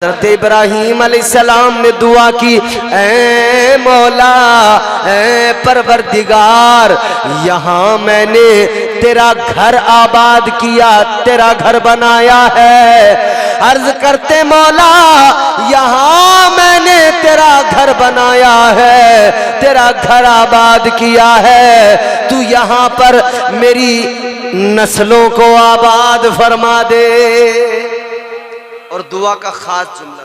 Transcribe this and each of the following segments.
हज़रत इब्राहीम अलैहिस्सलाम ने दुआ की, ऐ मौला, ऐ परवरदिगार, यहाँ मैंने तेरा घर आबाद किया, तेरा घर बनाया है। अर्ज करते मौला, यहाँ मैंने तेरा घर बनाया है, तेरा घर आबाद किया है, तू यहाँ पर मेरी नस्लों को आबाद फरमा दे। और दुआ का खास जुमला,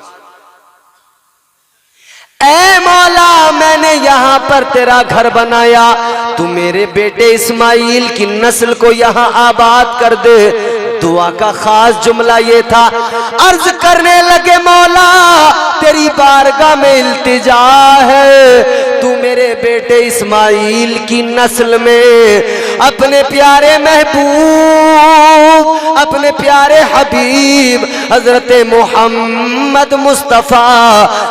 ऐ मौला, मैंने यहाँ पर तेरा घर बनाया, तू मेरे बेटे इस्माइल की नस्ल को यहाँ आबाद कर दे। दुआ का खास जुमला ये था, अर्ज करने लगे मौला तेरी बारगाह में इल्तिजा है, तू मेरे बेटे इस्माइल की नस्ल में अपने प्यारे महबूब, अपने प्यारे हबीब हजरत मोहम्मद मुस्तफ़ा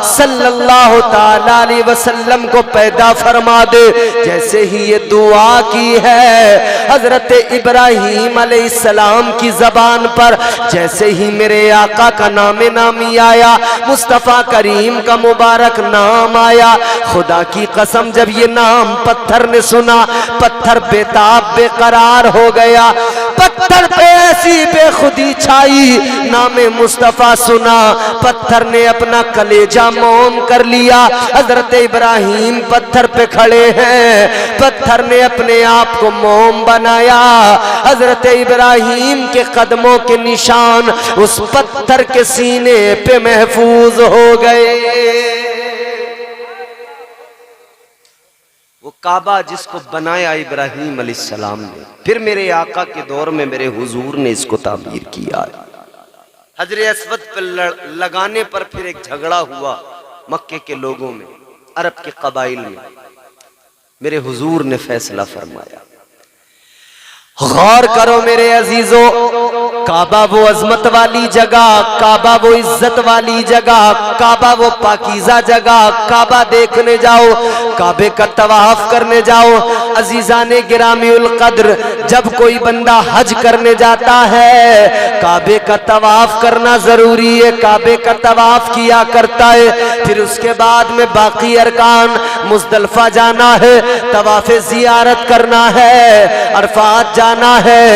सल्लल्लाहु ताला अलैहि वसल्लम को पैदा फरमा दे। जैसे ही ये दुआ की है हजरत इब्राहीम अलैहिस्सलाम की जबान पर, जैसे ही मेरे आका का नाम नामी आया, मुस्तफ़ा करीम का मुबारक नाम आया, खुदा की कसम जब ये नाम पत्थर ने सुना, पत्थर बेताब बेकरार हो गया, पत्थर पे ऐसी बेखुदी छाई, नामे मुस्तफ़ा सुना, पत्थर ने अपना कलेजा मौन कर लिया। हजरत इब्राहीम पत्थर पे खड़े हैं, पत्थर ने अपने आप को मोम बनाया। हजरत इब्राहीम के कदमों के निशान उस पत्थर के सीने पे महफूज हो गए। वो काबा जिसको बनाया इब्राहीम अलैहिस्सलाम ने, फिर मेरे आका के दौर में मेरे हुजूर ने इसको तामीर किया। हजरे अस्वद पर लगाने पर फिर एक झगड़ा हुआ मक्के के लोगों में, अरब के कबाइल में। मेरे हुजूर ने फैसला फरमाया, गौर करो मेरे अजीजों, काबा वो अजमत वाली जगह, काबा वो इज्जत वाली जगह, काबा वो पाकीज़ा जगह, काबा देखने जाओ, काबे का तवाफ करने जाओ। अजीजाने गिरामीउल कद्र, जब कोई बंदा हज करने जाता है, काबे का तवाफ करना जरूरी है, काबे का तवाफ किया करता है। फिर उसके बाद में बाकी अरकान, मुज़दलिफा जाना है, तवाफ़े ज़ियारत करना है, अरफात जाना है,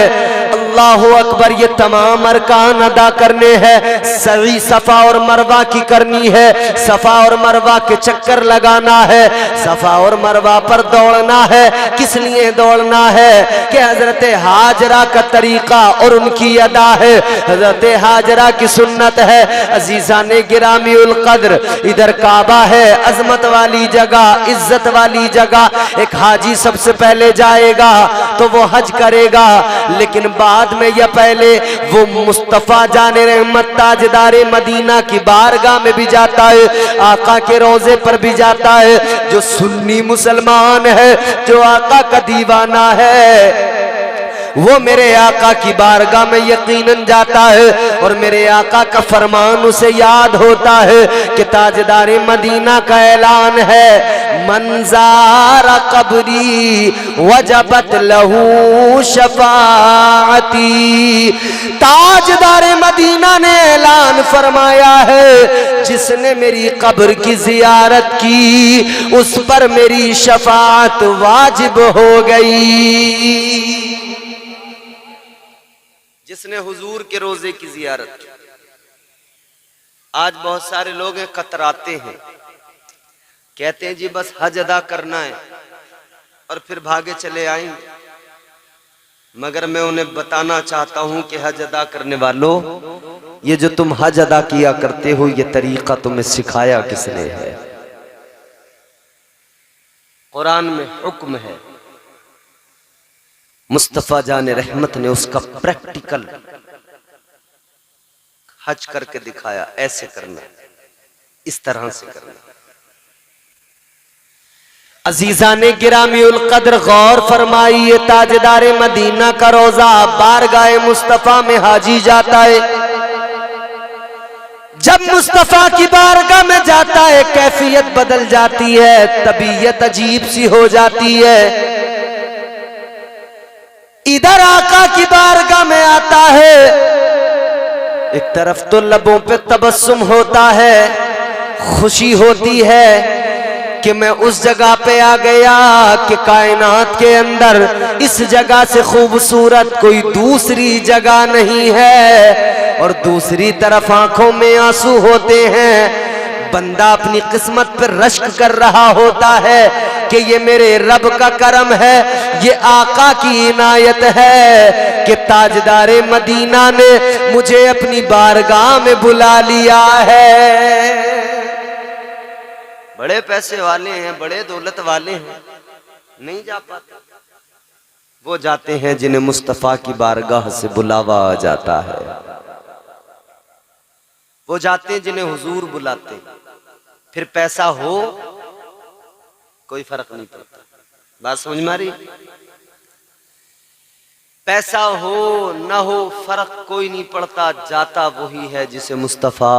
अल्लाहु अकबर, ये तमाम अरकान अदा करने हैं। सही सफा और मरवा की करनी है, सफा और मरवा के चक्कर लगाना है, सफा और मरवा पर दौड़ना है। किस लिए दौड़ना है कि हजरत हाजरा का तरीका और उनकी अदा है, हजरत हाजरा की सुन्नत है। अजीजाने गिरामीउल कद्र, इधर काबा है, अजमत वाली जगह, इज्जत वाली जगह। एक हाजी सबसे पहले जाएगा तो वो हज करेगा, लेकिन बाद में या पहले वो मुस्तफ़ा जाने रहमत ताजदारे मदीना की बारगाह में भी जाता है, आका के रोजे पर भी जाता है। जो सुन्नी मुसलमान है, जो आका का दीवाना है, वो मेरे आका की बारगाह में यकीनन जाता है और मेरे आका का फरमान उसे याद होता है कि ताजदारे मदीना का ऐलान है, मंजारा कब्री वजबत लहू शफाअती। ताजदारे मदीना ने ऐलान फरमाया है, जिसने मेरी कब्र की जियारत की उस पर मेरी शफाअत वाजिब हो गई। जिसने हुजूर के रोजे की जियारत की। आज बहुत सारे लोग हैं, कतराते हैं, कहते हैं जी बस हज अदा करना है और फिर भागे चले आएंगे। मगर मैं उन्हें बताना चाहता हूं कि हज अदा करने वालों, ये जो तुम हज अदा किया करते हो, ये तरीका तुम्हें सिखाया किसने है? कुरान में हुक्म है, मुस्तफ़ा जाने रहमत ने उसका प्रैक्टिकल हज करके दिखाया। ऐसे करना, इस तरह से करना। अजीजाने गिरामीउल कद्र, गौर फरमाइए, ताजदारे मदीना का रोजा बारगाह मुस्तफ़ा में हाजी जाता है। जब मुस्तफ़ा की बारगाह में जाता है, कैफियत बदल जाती है, तबीयत अजीब सी हो जाती है। इधर आका की बारगाह में आता है, एक तरफ तो लबों पे तबस्सुम होता है, खुशी होती है कि मैं उस जगह पे आ गया कि कायनात के अंदर इस जगह से खूबसूरत कोई दूसरी जगह नहीं है, और दूसरी तरफ आंखों में आंसू होते हैं। बंदा अपनी किस्मत पर रश्क कर रहा होता है कि ये मेरे रब का करम है, ये आका की इनायत है कि ताजदारे मदीना ने मुझे अपनी बारगाह में बुला लिया है। बड़े पैसे वाले हैं, बड़े दौलत वाले हैं, नहीं जा पाते। वो जाते हैं जिन्हें मुस्तफा की बारगाह से बुलावा आ जाता है। वो जाते हैं जिन्हें हुजूर बुलाते। फिर पैसा हो कोई फर्क नहीं पड़ता। बात समझ में आ रही? पैसा हो ना हो फर्क कोई नहीं पड़ता, जाता वही है जिसे मुस्तफा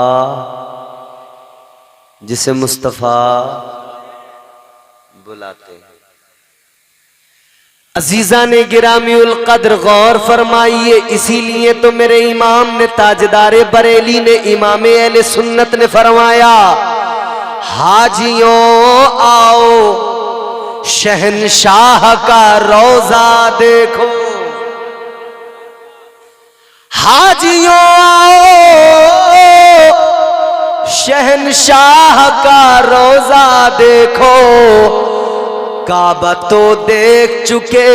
बुलाते हैं। अजीजा ने गिरामी उल कद्र गौर फरमाइए, इसीलिए तो मेरे इमाम ने ताजदारे बरेली ने इमाम अहले सुन्नत ने फरमाया, हाजियों आओ शहनशाह का रोजा देखो, हाजियों आओ शहनशाह का रोजा देखो, काबा तो देख चुके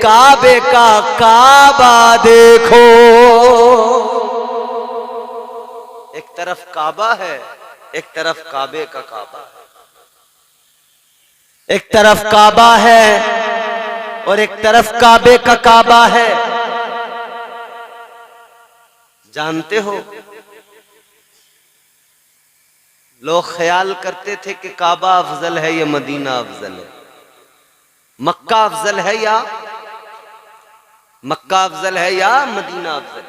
काबे का काबा देखो। एक तरफ काबा है, एक तरफ काबे का काबा है। एक तरफ काबा है और एक तरफ काबे का काबा है। जानते हो, लोग ख्याल करते थे कि काबा अफजल है या मदीना अफजल है, मक्का अफजल है या मदीना अफजल।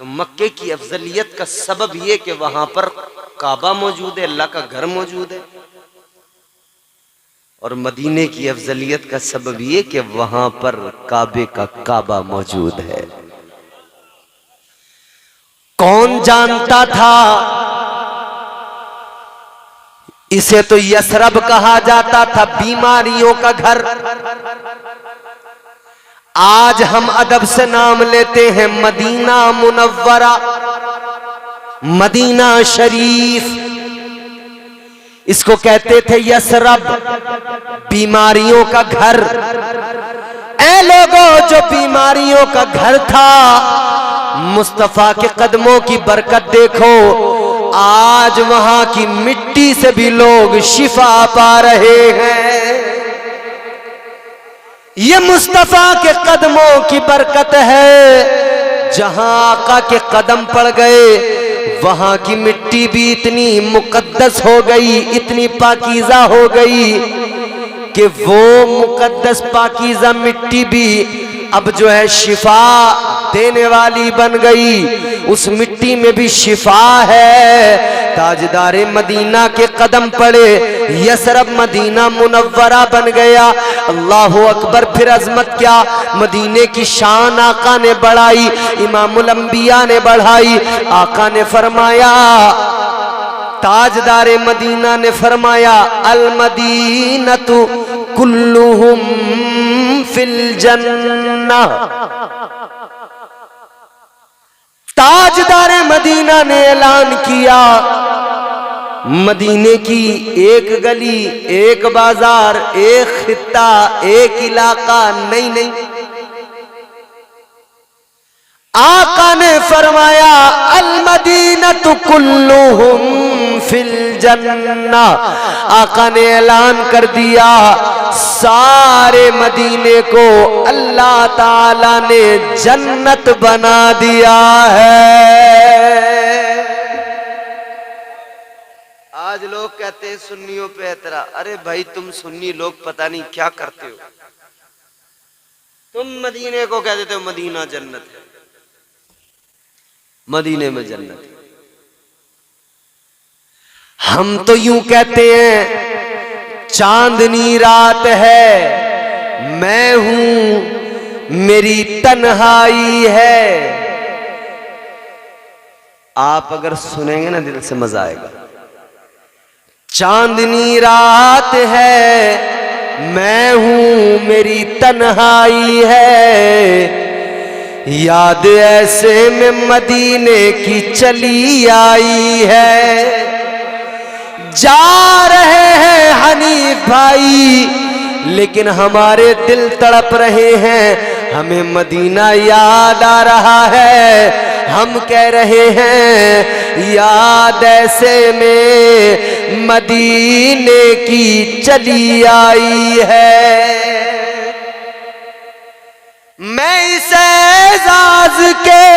तो मक्के की अफजलियत का सबब यह कि वहां पर काबा मौजूद है, अल्लाह का घर मौजूद है, और मदीने की अफजलियत का सबब यह कि वहां पर काबे का काबा मौजूद है। कौन जानता था? इसे तो यसरब कहा जाता था, बीमारियों का घर। आज हम अदब से नाम लेते हैं मदीना मुनव्वरा, मदीना शरीफ। इसको कहते थे यसरब, बीमारियों का घर। ऐ लोगों, जो बीमारियों का घर था, मुस्तफा के कदमों की बरकत देखो, आज वहां की मिट्टी से भी लोग शिफा पा रहे हैं। ये मुस्तफा के कदमों की बरकत है। जहां आका के कदम पड़ गए, वहां की मिट्टी भी इतनी मुकद्दस हो गई, इतनी पाकीज़ा हो गई कि वो मुकद्दस पाकीज़ा मिट्टी भी अब जो है शिफा देने वाली बन गई। उस मिट्टी में भी शिफा है। ताजदारे मदीना के कदम पड़े, यसरब मदीना मुनव्वरा बन गया। अल्लाहु अकबर। फिर अजमत क्या, मदीने की शान आका ने बढ़ाई, इमामुल अंबिया ने बढ़ाई। आका ने फरमाया, ताजदारे मदीना ने फरमाया, अल मदीनतु कुल्लुहुम फिल जन्नह। ताजदारे मदीना ने ऐलान किया, मदीने की एक गली, एक बाजार, एक खित्ता, एक इलाका नहीं, आका ने फरमाया, अल मदीनतु कुल्लुहुम फिल जन्नह। आका ने ऐलान कर दिया, सारे मदीने को अल्लाह ताला ने जन्नत बना दिया है। आज लोग कहते हैं सुन्नियों पे एतरा। अरे भाई, तुम सुन्नी लोग पता नहीं क्या करते हो। तुम मदीने को कह देते हो मदीना जन्नत है, मदीने में जन्नत है। हम तो यूं कहते हैं चांदनी रात है, मैं हूं मेरी तन्हाई है। आप अगर सुनेंगे ना दिल से मजा आएगा। चांदनी रात है, मैं हूं मेरी तन्हाई है, याद ऐसे में मदीने की चली आई है। जा रहे हैं हनीफ भाई, लेकिन हमारे दिल तड़प रहे हैं, हमें मदीना याद आ रहा है। हम कह रहे हैं याद ऐसे में मदीने की चली आई है। मैं इस एजाज के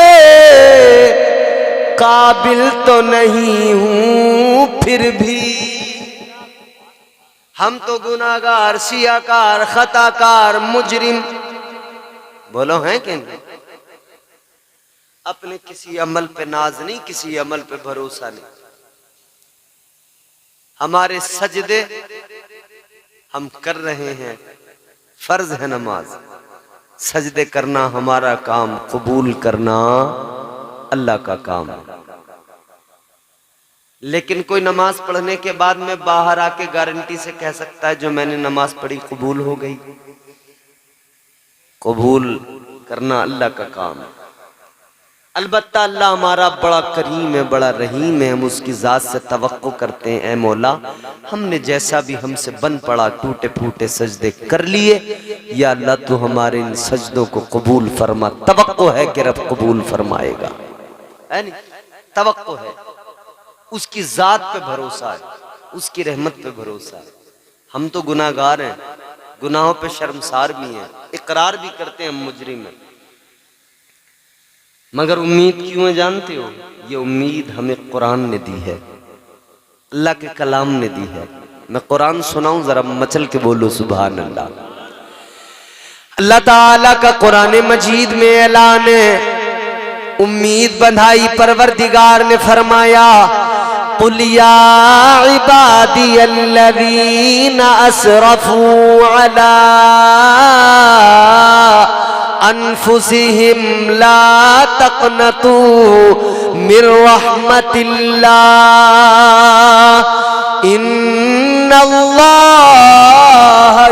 काबिल तो नहीं हूं, फिर भी हम तो गुनाहगार, सियाकार, खताकार, मुजरिम, बोलो हैं कि नहीं? अपने किसी अमल पे नाज नहीं, किसी अमल पे भरोसा नहीं। हमारे सजदे हम कर रहे हैं, फर्ज है नमाज, सजदे करना हमारा काम, कबूल करना अल्लाह का काम है। लेकिन कोई नमाज पढ़ने के बाद में बाहर आके गारंटी से कह सकता है जो मैंने नमाज पढ़ी कबूल हो गई? कबूल करना अल्लाह का काम है। अलबत्ता अल्लाह हमारा बड़ा करीम है, बड़ा रहीम है। हम उसकी ज़ात से तवक्को करते हैं, ऐ मौला हमने जैसा भी हमसे बन पड़ा, टूटे फूटे सजदे कर लिए, या अल्लाह तू हमारे इन सजदों को कबूल फरमा। तवक्को है कि रब कबूल फरमाएगा, है नहीं? तवक्को है, उसकी ज़ात पे भरोसा है, उसकी रहमत पे भरोसा है। हम तो गुनाहगार हैं, गुनाहों पे शर्मसार भी हैं, इकरार भी करते हैं हम मुजरिम हैं, मगर उम्मीद क्यों है जानते हो? ये उम्मीद हमें कुरान ने दी है, अल्लाह के कलाम ने दी है। मैं कुरान सुनाऊं, जरा मचल के बोलो सुभान अल्लाह। अल्लाह ताला का कुरान मजीद में ऐलान है, उम्मीद बंधाई परवरदिगार ने फरमाया, कुल या इबादी अल्लज़ीना असरफू अला अनफुसिहिम ला तक़नतू मिर रहमतिल्लाह इन्नल्लाह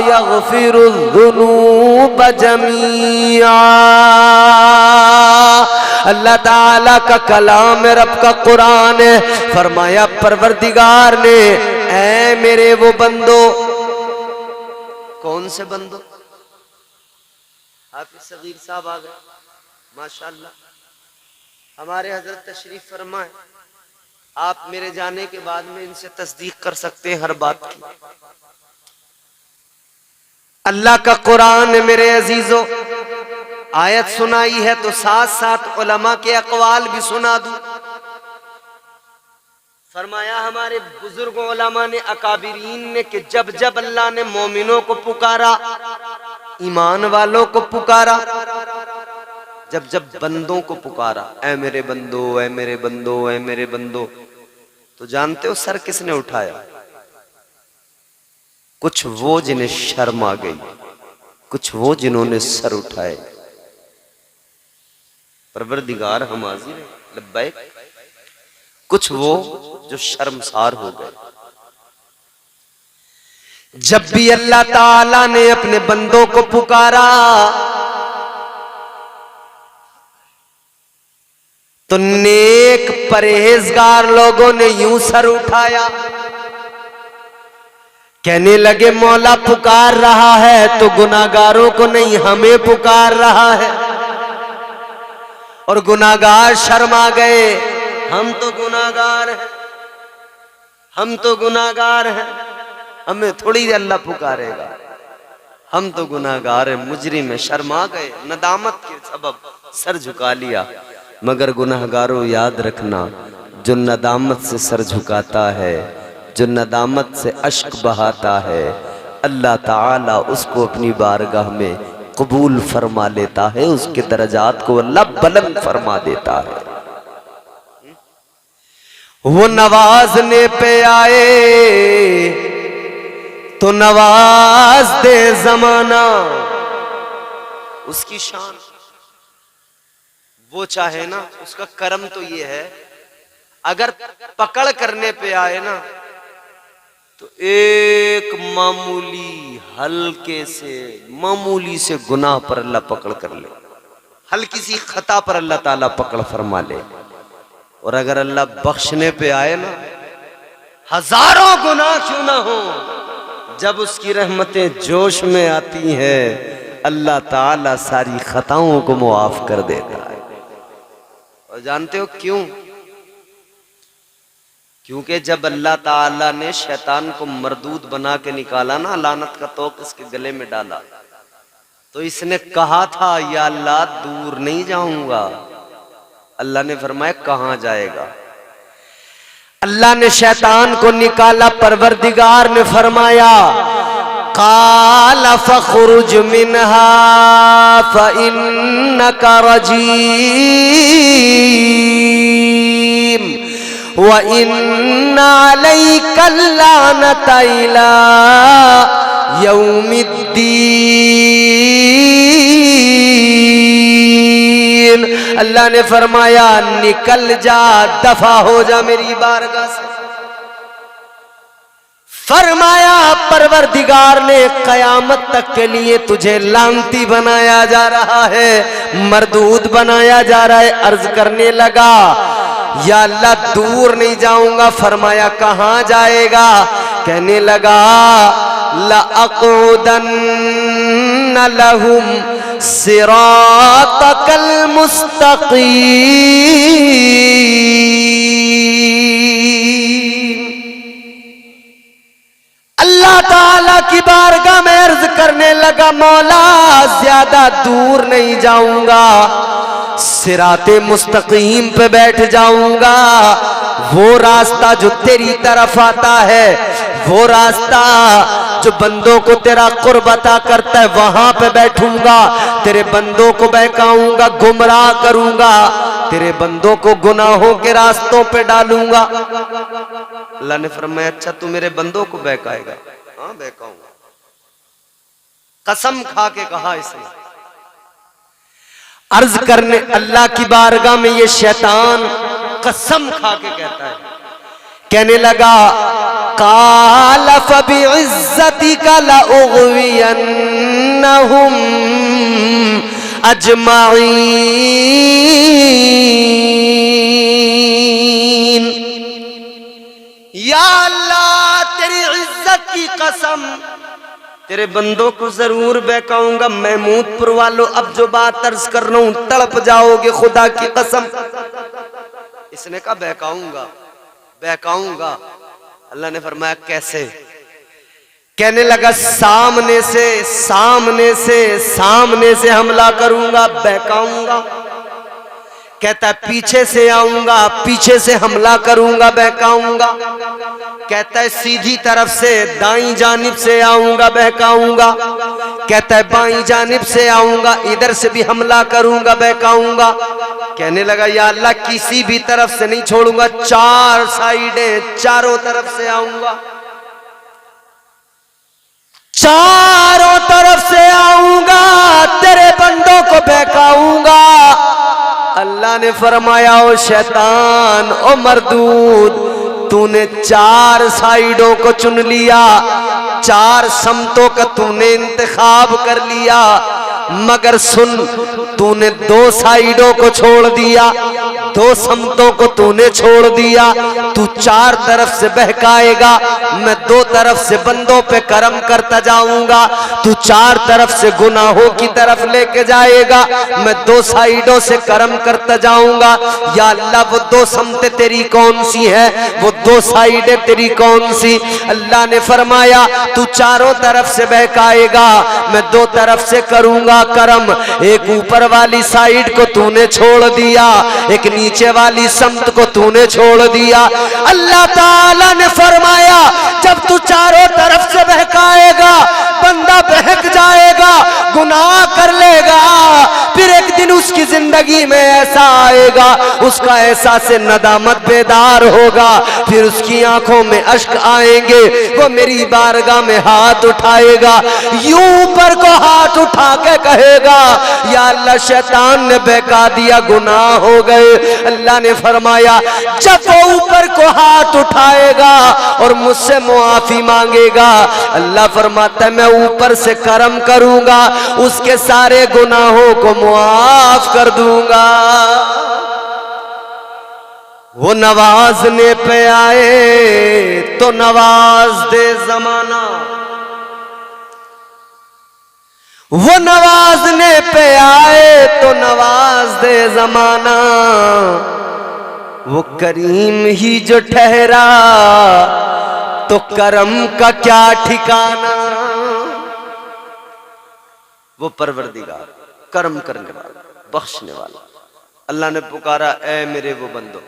यग़फिरुज़्ज़ुनूब जमीआ। अल्लाह ताला का कलाम है, रब का कुरान है। फरमाया परवरदिगार ने, ऐ मेरे वो बंदो, कौन से बंदो? हाफिज सगीर साहब आ गए, माशाअल्लाह। हमारे हजरत तशरीफ फरमाए, आप मेरे जाने के बाद में इनसे तस्दीक कर सकते हैं हर बात की। अल्लाह का कुरान मेरे अजीजों, आयत सुनाई है तो साथ साथ उलमा के अकवाल भी सुना दूं। फरमाया हमारे बुजुर्गों उलमा ने, अकाबिरीन ने, कि जब जब अल्लाह ने मोमिनों को पुकारा, ईमान वालों को पुकारा, जब जब बंदों को पुकारा, ऐ मेरे बंदो, ऐ मेरे बंदो, ऐ मेरे बंदो, तो जानते हो सर किसने उठाया? कुछ वो जिन्हें शर्म आ गई, कुछ वो जिन्होंने सर उठाए। परवरदिगार हम हाजिर हैं, लब्बैक। कुछ वो जो शर्मसार हो गए। जब भी अल्लाह ताला ने अपने बंदों को पुकारा तो नेक परहेजगार लोगों ने यूं सर उठाया, कहने लगे मौला पुकार रहा है तो गुनाहगारों को नहीं, हमें पुकार रहा है। और गुनाहगार शर्मा गए, हम तो गुनाहगार हैं, हम तो गुनाहगार हैं, हमें थोड़ी अल्लाह पुकारेगा, हम तो गुनाहगार हैं, मुजरिम है। शर्मा गए, नदामत के सबब सर झुका लिया। मगर गुनाहगारों याद रखना, जो नदामत से सर झुकाता है, जो नदामत से अश्क बहाता है, अल्लाह ताला उसको अपनी बारगाह में कबूल फरमा लेता है, उसके दर्जात को अल्लाह बुलंद फरमा देता है। वो नवाजने पे आए तो नवाज दे जमाना, उसकी शान। वो चाहे ना, उसका करम तो ये है अगर पकड़ करने पे आए ना तो एक मामूली से गुनाह पर अल्लाह पकड़ कर ले, हल्की सी खता पर अल्लाह ताला पकड़ फरमा ले। और अगर अल्लाह बख्शने पे आए ना, हजारों गुनाह क्यों ना हो, जब उसकी रहमतें जोश में आती हैं अल्लाह ताला सारी खताओं को मुआफ कर देता है। और जानते हो क्यों? क्योंकि जब अल्लाह ताला ने शैतान को मरदूद बना के निकाला ना, लानत का तोक इसके गले में डाला, तो इसने कहा था या अल्लाह दूर नहीं जाऊंगा। अल्लाह ने फरमाया कहां जाएगा? अल्लाह ने शैतान को निकाला, परवरदिगार ने फरमाया काला फखरुज मिनहा फइन्नका रजीम व इन्ना अलैका लानता इला यौमिद्दीन। अल्लाह ने फरमाया निकल जा, दफा हो जा मेरी बारगाह से। फरमाया परवरदिगार ने कयामत तक के लिए तुझे लानती बनाया जा रहा है, मरदूद बनाया जा रहा है। अर्ज करने लगा या अल्लाह दूर नहीं जाऊंगा। फरमाया कहां जाएगा? कहने लगा लअक़उदन्न लहुम सिरातकल मुस्तक़ीम। अल्लाह ताला की बारगाह में अर्ज करने लगा मौला ज्यादा दूर नहीं जाऊंगा, सिराते मुस्तकीम पे बैठ जाऊंगा। वो रास्ता जो तेरी तरफ आता है, वो रास्ता जो बंदों को तेरा कुर्ब अता करता है, वहां पे बैठूंगा। तेरे बंदों को बहकाऊंगा, गुमराह करूंगा, तेरे बंदों को गुनाहों के रास्तों पे डालूंगा। अल्लाह ने फरमाया अच्छा तू मेरे बंदों को बहकाएगा? हाँ बहकाऊंगा। कसम खा के कहा इसने। अर्ज करने अल्लाह की बारगाह में ये शैतान कसम खा के कहता है, कहने लगा काला फबिइज्जतिका लउग़वियन्नहुम अजमाइन। या अल्लाह तेरी इज्जत की कसम, तेरे बंदों को जरूर बहकाऊंगा। महमूदपुर वालों अब जो बात अर्ज कर रहा हूं तड़प जाओगे, खुदा की कसम। इसने कहा बहकाऊंगा बहकाऊंगा। अल्लाह ने फरमाया कैसे? कहने लगा सामने से हमला करूंगा, बहकाऊंगा। कहता है पीछे से आऊंगा, पीछे से हमला करूंगा, बहकाऊंगा। कहता है सीधी तरफ से दाईं जानिब से आऊंगा, बहकाऊंगा। कहता है बाईं जानिब से आऊंगा, इधर से भी हमला करूंगा, बहकाऊंगा। कहने लगा या अल्लाह किसी भी तरफ से नहीं छोड़ूंगा, चार साइडें, चारों तरफ से आऊंगा, चारों तरफ से आऊंगा, तेरे बंदों को बहकाऊंगा। अल्लाह ने फरमाया ओ शैतान, ओ मरदूद, तूने चार साइडों को चुन लिया, चार समतों का तूने इंतखाब कर लिया, मगर सुन तूने दो साइडों को छोड़ दिया, दो समतों को तूने छोड़ दिया। तू चार तरफ से बहकाएगा, मैं दो तरफ से बंदों पे करम करता जाऊंगा। तू चार तरफ से गुनाहों की तरफ लेके जाएगा, मैं दो साइडों से करम करता जाऊंगा। या अल्लाह वो दो समतें तेरी कौन सी है, वो दो साइडें तेरी कौन सी? अल्लाह ने फरमाया तू चारों तरफ से बहकाएगा, मैं दो तरफ से करूंगा करम। एक ऊपर वाली साइड को तूने छोड़ दिया, एक नीचे वाली समत को तूने छोड़ दिया। अल्लाह ताला ने फरमाया जब तू चारों तरफ से बहकाएगा, बंदा बहक जाएगा, गुनाह कर लेगा, फिर एक दिन उसकी जिंदगी में ऐसा आएगा, उसका एहसास नदामत बेदार होगा, फिर उसकी आंखों में अश्क आएंगे, वो मेरी बारगाह में हाथ उठाएगा, यूं ऊपर को हाथ उठा के कहेगा या अल्लाह शैतान ने बहका दिया, गुनाह हो गए। अल्लाह ने फरमाया जब वो ऊपर को हाथ उठाएगा और मुझसे मुआफी मांगेगा, अल्लाह फरमाता है मैं ऊपर से करम करूंगा, उसके सारे गुनाहों को मुआफ कर दूंगा। वो नवाजने पे आए तो नवाज दे जमाना, वो नवाजने पे आए तो नवाज दे जमाना, वो करीम ही जो ठहरा तो करम का क्या ठिकाना। वो परवरदिगार करम करने वाला, बख्शने वाला। अल्लाह ने पुकारा ऐ मेरे वो बंदो,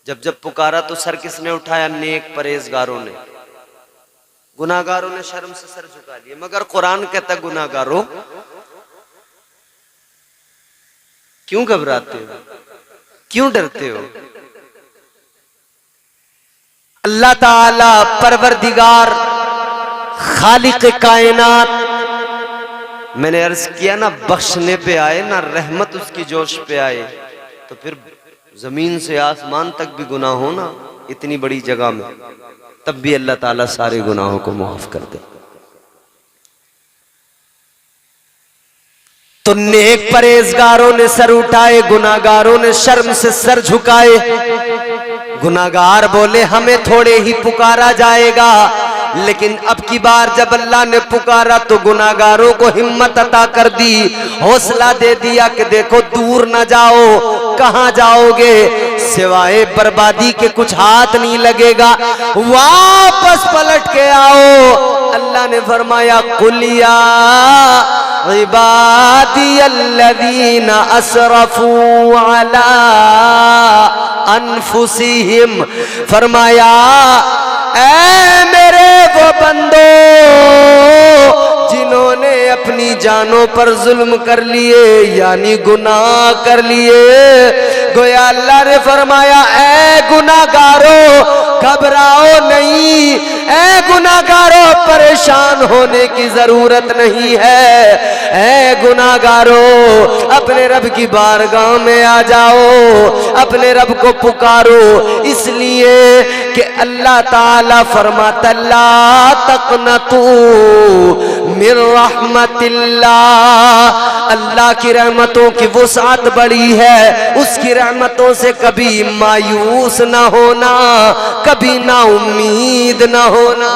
जब जब पुकारा तो सर किसने उठाया? नेक परहेजगारों ने। गुनाहगारों ने शर्म से सर झुका लिए, मगर कुरान कहता गुनाहगारों क्यों घबराते हो, क्यों डरते हो? अल्लाह ताला परवरदिगार खालिक कायनात, मैंने अर्ज किया ना बख्शने पे आए ना रहमत उसकी जोश पे आए, तो फिर जमीन से आसमान तक भी गुनाह हो ना इतनी बड़ी जगह में, तब भी अल्लाह ताला सारे गुनाहों को माफ कर दे। तो नेक परहेजगारों ने सर उठाए, गुनाहगारों ने शर्म से सर झुकाए। गुनाहगार बोले हमें थोड़े ही पुकारा जाएगा, लेकिन अब की बार जब अल्लाह ने पुकारा तो गुनाहगारों को हिम्मत अता कर दी, हौसला दे दिया कि देखो दूर न जाओ, कहां जाओगे, सिवाय बर्बादी के कुछ हाथ नहीं लगेगा, वापस पलट के आओ। अल्लाह ने फरमाया कुलिया इबादी अल्लज़ीना असरफू अला अनफुसिहिम, फरमाया ऐ मेरे वो बंदो जिन्होंने अपनी जानों पर जुल्म कर लिए, यानी गुनाह कर लिए। गोया अल्लाह ने फरमाया ऐ गुनाहगारों घबराओ नहीं, ऐ गुनाहगारों परेशान होने की जरूरत नहीं है, ऐ गुनाहगारों अपने रब की बारगाह में आ जाओ, अपने रब को पुकारो, इसलिए कि अल्लाह ताला फरमाता ला तक़नतू मिन रहमतिल्लाह, अल्लाह की रहमतों की वुसअत बड़ी है, उसकी रहमतों से कभी मायूस ना होना, कभी ना उम्मीद ना होना।